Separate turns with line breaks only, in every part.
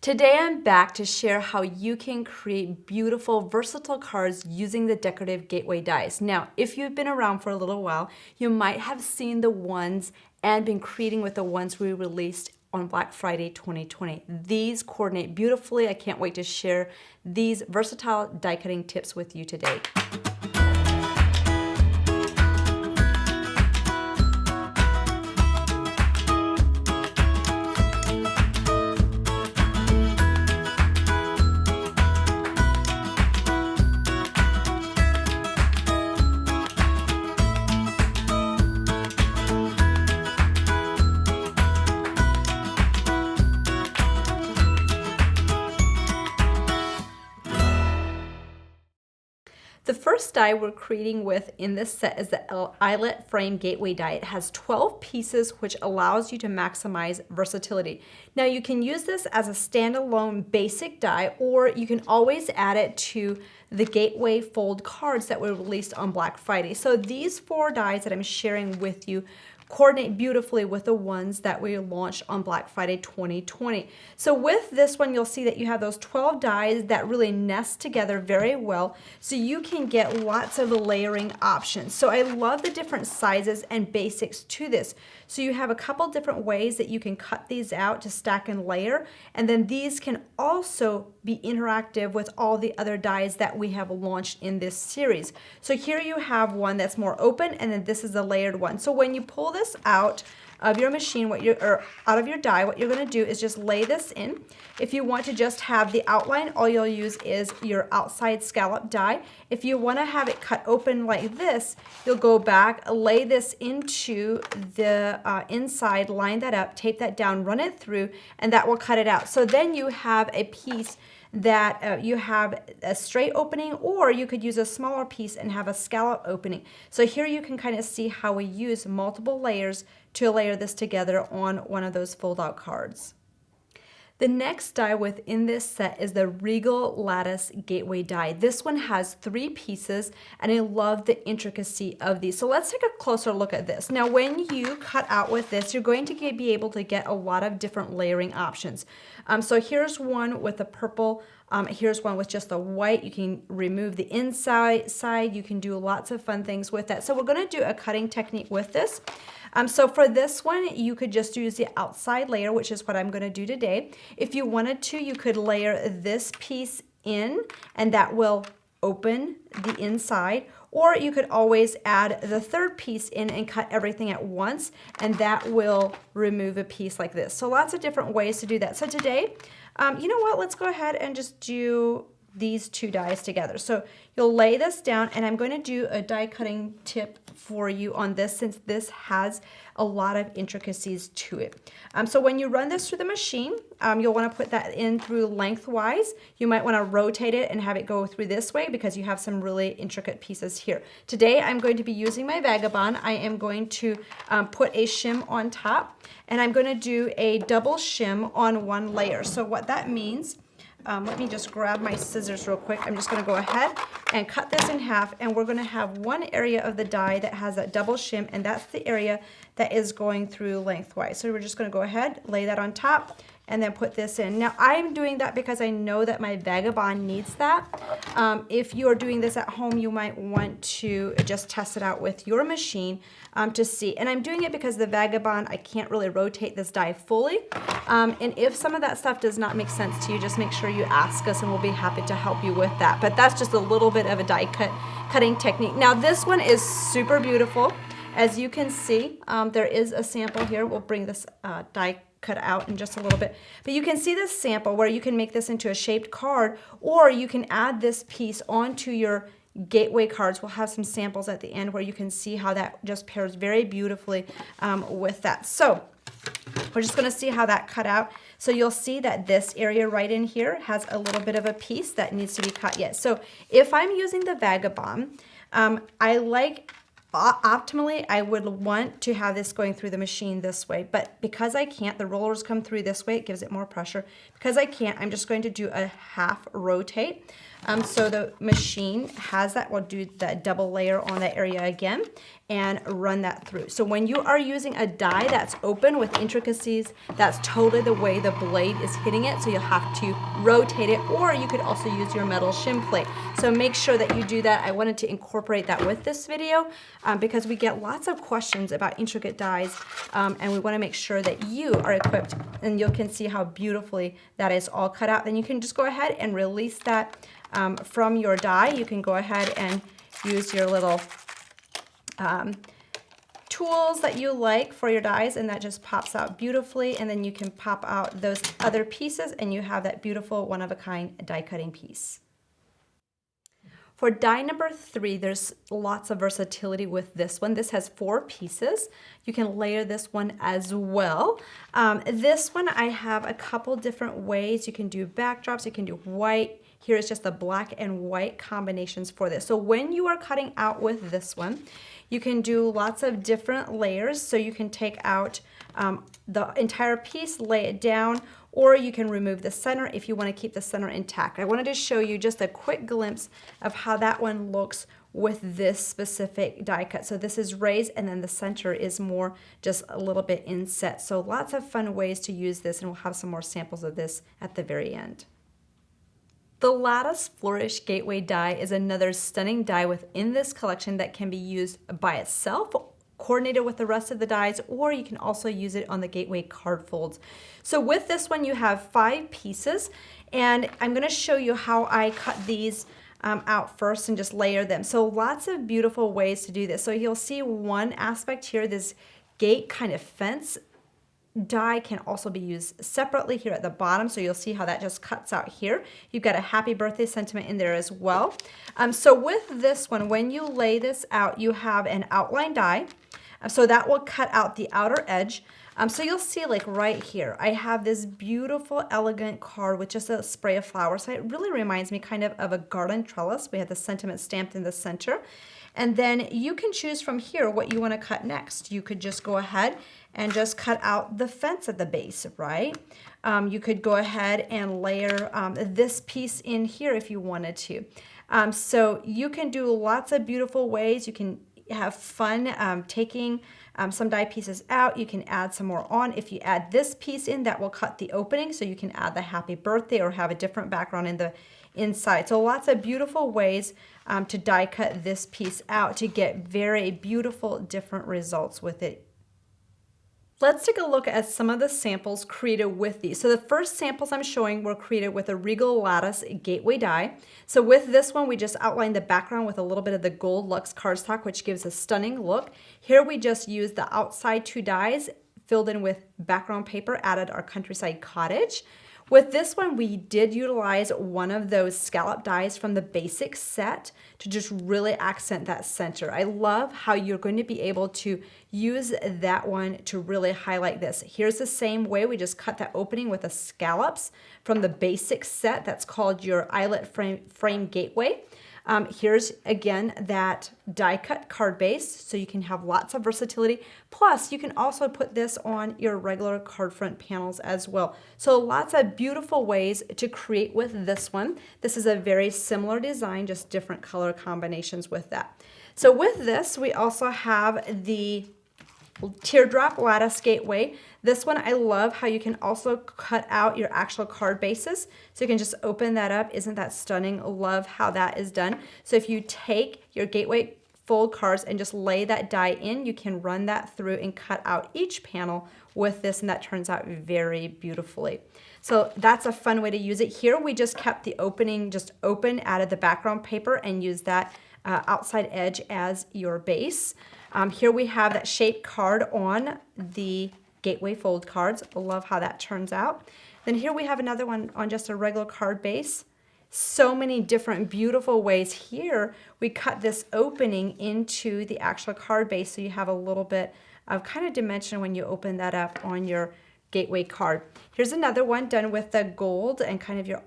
Today I'm back to share how you can create beautiful, versatile cards using the decorative gateway dies. Now, if you've been around for a little while, you might have seen the ones and been creating with the ones we released on Black Friday 2020. These coordinate beautifully. I can't wait to share these versatile die cutting tips with you today. The first die we're creating with in this set is the eyelet frame gateway die. It has 12 pieces, which allows you to maximize versatility. Now you can use this as a standalone basic die, or you can always add it to the gateway fold cards that were released on Black Friday. So these 4 dies that I'm sharing with you coordinate beautifully with the ones that we launched on Black Friday 2020. So with this one, you'll see that you have those 12 dies that really nest together very well, so you can get lots of layering options. So I love the different sizes and basics to this. So you have a couple different ways that you can cut these out to stack and layer, and then these can also be interactive with all the other dies that we have launched in this series. So here you have one that's more open, and then this is a layered one. So when you pull this out of your machine, or out of your die, what you're going to do is just lay this in. If you want to just have the outline, all you'll use is your outside scallop die. If you want to have it cut open like this, you'll go back, lay this into the inside, line that up, tape that down, run it through, and that will cut it out. So then you have a piece that you have a straight opening, or you could use a smaller piece and have a scallop opening. So here you can kind of see how we use multiple layers to layer this together on one of those fold-out cards. The next die within this set is the Regal Lattice Gateway die. This one has 3 pieces, and I love the intricacy of these. So let's take a closer look at this. Now, when you cut out with this, you're going to be able to get a lot of different layering options. So here's one with a purple. Here's one with just the white. You can remove the inside side. You can do lots of fun things with that. So we're going to do a cutting technique with this. So for this one, you could just use the outside layer, which is what I'm going to do today. If you wanted to, you could layer this piece in, and that will open the inside. Or you could always add the third piece in and cut everything at once, and that will remove a piece like this. So lots of different ways to do that. So today, you know what, let's go ahead and just do these 2 dies together. So you'll lay this down, and I'm going to do a die cutting tip for you on this, since this has a lot of intricacies to it. So when you run this through the machine, you'll want to put that in through lengthwise. You might want to rotate it and have it go through this way, because you have some really intricate pieces here. Today I'm going to be using my Vagabond. I am going to put a shim on top, and I'm going to do a double shim on one layer. So what that means, let me just grab my scissors real quick. I'm just going to go ahead and cut this in half, and we're going to have one area of the die that has that double shim, and that's the area that is going through lengthwise. So we're just going to go ahead, lay that on top, and then put this in. Now I'm doing that because I know that my Vagabond needs that. If you are doing this at home, you might want to just test it out with your machine to see. And I'm doing it because the Vagabond, I can't really rotate this die fully. And if some of that stuff does not make sense to you, just make sure you ask us, and we'll be happy to help you with that. But that's just a little bit of a die cutting technique. Now this one is super beautiful. As you can see, there is a sample here. We'll bring this die cut out in just a little bit. But you can see this sample where you can make this into a shaped card, or you can add this piece onto your gateway cards. We'll have some samples at the end where you can see how that just pairs very beautifully with that. So we're just going to see how that cut out. So you'll see that this area right in here has a little bit of a piece that needs to be cut yet. So if I'm using the Vagabond, optimally, I would want to have this going through the machine this way, but because I can't, the rollers come through this way, it gives it more pressure. Because I can't, I'm just going to do a half rotate. So the machine has that, we'll do that double layer on that area again. and run that through. So when you are using a die that's open with intricacies, that's totally the way the blade is hitting it. So you'll have to rotate it, or you could also use your metal shim plate. So make sure that you do that. I wanted to incorporate that with this video because we get lots of questions about intricate dies, and we want to make sure that you are equipped, and you can see how beautifully that is all cut out. Then you can just go ahead and release that from your die. You can go ahead and use your little tools that you like for your dies, and that just pops out beautifully. And then you can pop out those other pieces and you have that beautiful one-of-a-kind die cutting piece. For die number 3, there's lots of versatility with this one. This has 4 pieces. You can layer this one as well. This one I have a couple different ways. You can do backdrops, you can do white. Here is just the black and white combinations for this. So when you are cutting out with this one, you can do lots of different layers. So you can take out the entire piece, lay it down, or you can remove the center if you want to keep the center intact. I wanted to show you just a quick glimpse of how that one looks with this specific die cut. So this is raised, and then the center is more just a little bit inset. So lots of fun ways to use this, and we'll have some more samples of this at the very end. The Lattice Flourish Gateway die is another stunning die within this collection that can be used by itself, coordinated with the rest of the dies, or you can also use it on the Gateway card folds. So with this one, you have 5 pieces, and I'm going to show you how I cut these out first and just layer them. So lots of beautiful ways to do this. So you'll see one aspect here, this gate kind of fence die can also be used separately here at the bottom. So you'll see how that just cuts out here. You've got a happy birthday sentiment in there as well. So with this one, when you lay this out, you have an outline die. So that will cut out the outer edge. So you'll see like right here, I have this beautiful, elegant card with just a spray of flowers. So it really reminds me kind of a garden trellis. We have the sentiment stamped in the center. And then you can choose from here what you want to cut next. You could just go ahead and just cut out the fence at the base, right? You could go ahead and layer this piece in here if you wanted to. So you can do lots of beautiful ways. You can have fun taking some die pieces out. You can add some more on. If you add this piece in, that will cut the opening, so you can add the happy birthday or have a different background in the inside. So lots of beautiful ways to die cut this piece out to get very beautiful different results with it. Let's take a look at some of the samples created with these. So the first samples I'm showing were created with a Regal Lattice Gateway die. So with this one, we just outlined the background with a little bit of the gold luxe cardstock, which gives a stunning look. Here we just used the outside 2 dies, filled in with background paper, added our countryside cottage. With this one, we did utilize one of those scallop dies from the basic set to just really accent that center. I love how you're going to be able to use that one to really highlight this. Here's the same way. We just cut that opening with the scallops from the basic set. That's called your eyelet frame gateway. Here's again that die cut card base, so you can have lots of versatility. Plus, you can also put this on your regular card front panels as well. So lots of beautiful ways to create with this one. This is a very similar design, just different color combinations with that. So with this, we also have the Teardrop Lattice Gateway. This one, I love how you can also cut out your actual card bases. So you can just open that up. Isn't that stunning? Love how that is done. So if you take your Gateway fold cards and just lay that die in, you can run that through and cut out each panel with this, and that turns out very beautifully. So that's a fun way to use it. Here we just kept the opening just open, added the background paper, and used that outside edge as your base. Here we have that shaped card on the Gateway fold cards. I love how that turns out. Then here we have another one on just a regular card base. So many different beautiful ways. Here we cut this opening into the actual card base, so you have a little bit of kind of dimension when you open that up on your Gateway card. Here's another one done with the gold and kind of your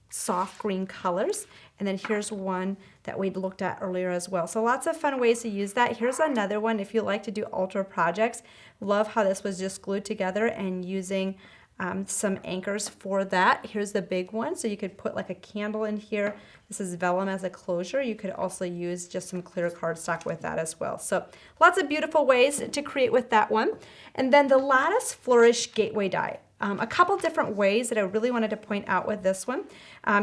soft green colors. And then here's one that we looked at earlier as well. So lots of fun ways to use that. Here's another one if you like to do ultra projects. Love how this was just glued together and using some anchors for that. Here's the big one, so you could put like a candle in here. This is vellum as a closure. You could also use just some clear cardstock with that as well. So lots of beautiful ways to create with that one. And then the Lattice Flourish Gateway die. A couple different ways that I really wanted to point out with this one.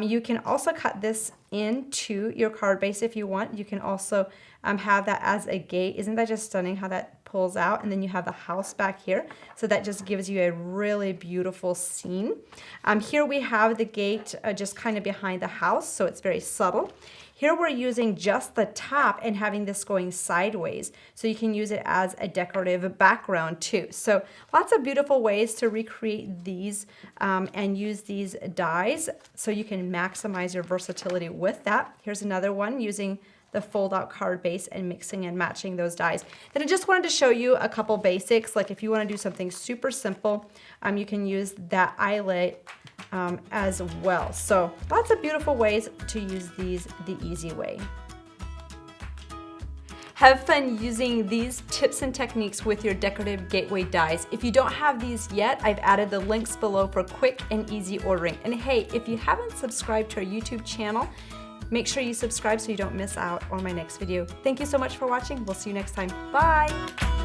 You can also cut this into your card base if you want. You can also have that as a gate. Isn't that just stunning how that pulls out? And then you have the house back here. So that just gives you a really beautiful scene. Here we have the gate just kind of behind the house, so it's very subtle. Here we're using just the top and having this going sideways, so you can use it as a decorative background too. So lots of beautiful ways to recreate these and use these dies so you can maximize your versatility with that. Here's another one using the fold-out card base and mixing and matching those dies. Then I just wanted to show you a couple basics, like if you want to do something super simple, you can use that eyelet as well. So lots of beautiful ways to use these the easy way. Have fun using these tips and techniques with your decorative gateway dies. If you don't have these yet, I've added the links below for quick and easy ordering. And hey, if you haven't subscribed to our YouTube channel, make sure you subscribe so you don't miss out on my next video. Thank you so much for watching. We'll see you next time. Bye.